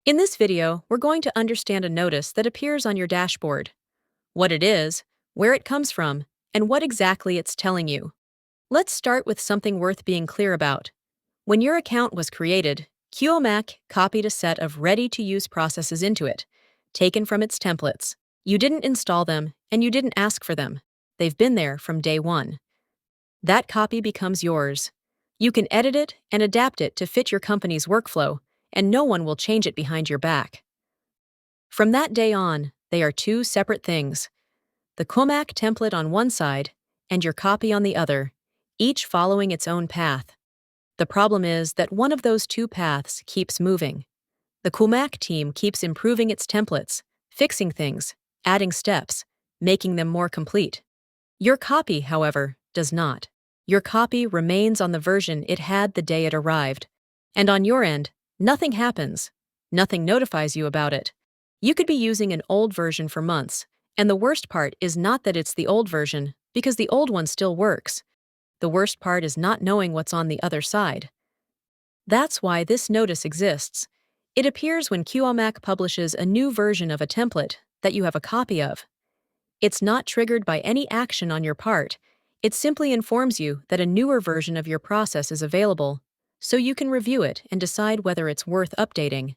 In this video, we're going to understand a notice that appears on your dashboard, what it is, where it comes from, and what exactly it's telling you. Let's start with something worth being clear about. When your account was created, Qamaq copied a set of ready-to-use processes into it, taken from its templates. You didn't install them, and you didn't ask for them. They've been there from day one. That copy becomes yours. You can edit it and adapt it to fit your company's workflow, and no one will change it behind your back. From that day on, they are two separate things. The Qamaq template on one side and your copy on the other, each following its own path. The problem is that one of those two paths keeps moving. The Qamaq team keeps improving its templates, fixing things, adding steps, making them more complete. Your copy, however, does not. Your copy remains on the version it had the day it arrived. And on your end, nothing happens. Nothing notifies you about it. You could be using an old version for months, and the worst part is not that it's the old version, because the old one still works. The worst part is not knowing what's on the other side. That's why this notice exists. It appears when Qamaq publishes a new version of a template that you have a copy of. It's not triggered by any action on your part. It simply informs you that a newer version of your process is available, so you can review it and decide whether it's worth updating.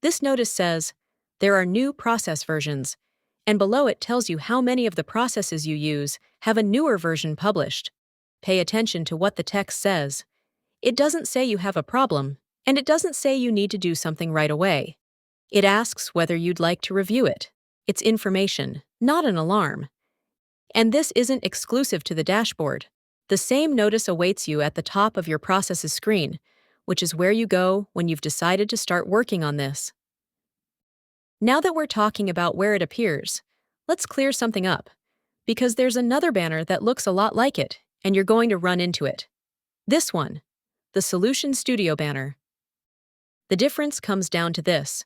This notice says, there are new process versions, and below it tells you how many of the processes you use have a newer version published. Pay attention to what the text says. It doesn't say you have a problem, and it doesn't say you need to do something right away. It asks whether you'd like to review it. It's information, not an alarm. And this isn't exclusive to the dashboard. The same notice awaits you at the top of your processes screen, which is where you go when you've decided to start working on this. Now that we're talking about where it appears, let's clear something up, because there's another banner that looks a lot like it, and you're going to run into it. This one, the Solution Studio banner. The difference comes down to this.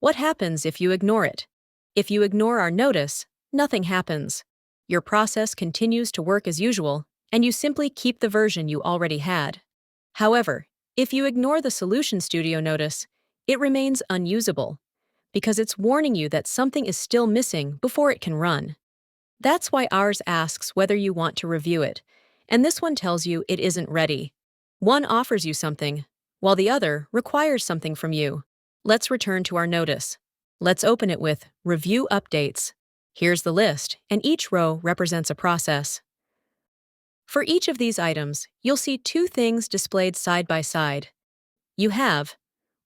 What happens if you ignore it? If you ignore our notice, nothing happens. Your process continues to work as usual, and you simply keep the version you already had. However, if you ignore the Solution Studio notice, it remains unusable, because it's warning you that something is still missing before it can run. That's why ours asks whether you want to review it, and this one tells you it isn't ready. One offers you something, while the other requires something from you. Let's return to our notice. Let's open it with Review Updates. Here's the list, and each row represents a process. For each of these items, you'll see two things displayed side by side. You have,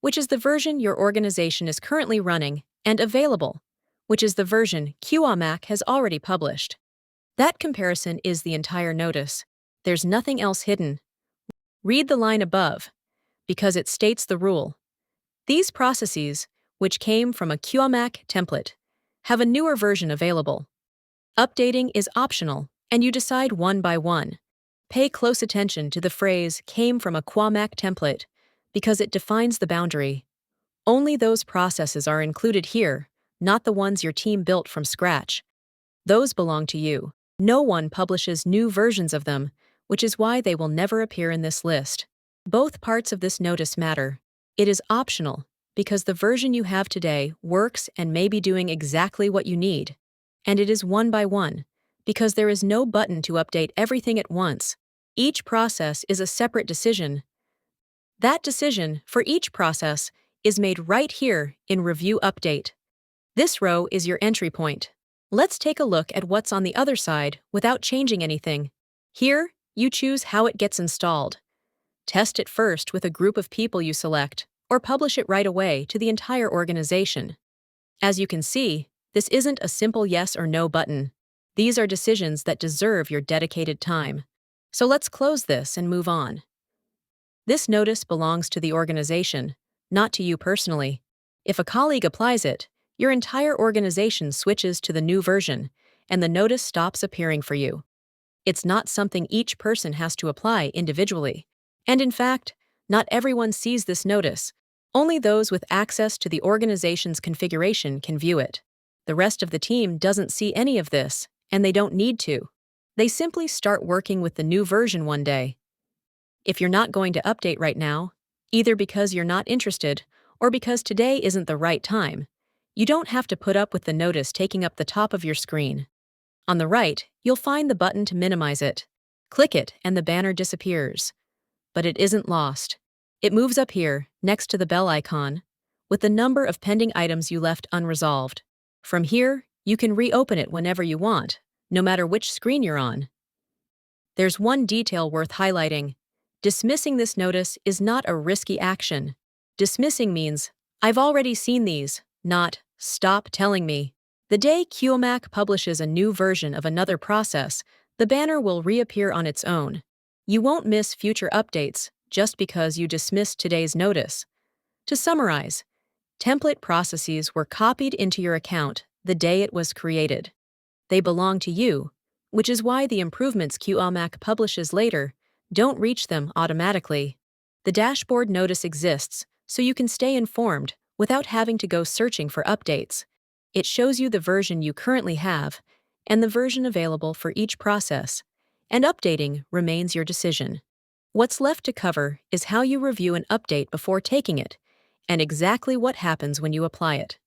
which is the version your organization is currently running, and Available, which is the version Qamaq has already published. That comparison is the entire notice. There's nothing else hidden. Read the line above, because it states the rule. These processes, which came from a Qamaq template, have a newer version available. Updating is optional, and you decide one by one. Pay close attention to the phrase came from a Qamaq template, because it defines the boundary. Only those processes are included here, not the ones your team built from scratch. Those belong to you. No one publishes new versions of them, which is why they will never appear in this list. Both parts of this notice matter. It is optional, because the version you have today works and may be doing exactly what you need. And it is one by one, because there is no button to update everything at once. Each process is a separate decision. That decision, for each process, is made right here in Review Update. This row is your entry point. Let's take a look at what's on the other side without changing anything. Here, you choose how it gets installed. Test it first with a group of people you select, or publish it right away to the entire organization. As you can see, this isn't a simple yes or no button. These are decisions that deserve your dedicated time. So let's close this and move on. This notice belongs to the organization, not to you personally. If a colleague applies it, your entire organization switches to the new version, and the notice stops appearing for you. It's not something each person has to apply individually. And in fact, not everyone sees this notice. Only those with access to the organization's configuration can view it. The rest of the team doesn't see any of this, and they don't need to. They simply start working with the new version one day. If you're not going to update right now, either because you're not interested or because today isn't the right time, you don't have to put up with the notice taking up the top of your screen. On the right, you'll find the button to minimize it. Click it and the banner disappears. But it isn't lost. It moves up here, next to the bell icon, with the number of pending items you left unresolved. From here, you can reopen it whenever you want, no matter which screen you're on. There's one detail worth highlighting. Dismissing this notice is not a risky action. Dismissing means, "I've already seen these," not, "Stop telling me." The day Qamaq publishes a new version of another process, the banner will reappear on its own. You won't miss future updates just because you dismissed today's notice. To summarize, template processes were copied into your account the day it was created. They belong to you, which is why the improvements Qamaq publishes later don't reach them automatically. The dashboard notice exists so you can stay informed without having to go searching for updates. It shows you the version you currently have and the version available for each process, and updating remains your decision. What's left to cover is how you review an update before taking it, and exactly what happens when you apply it.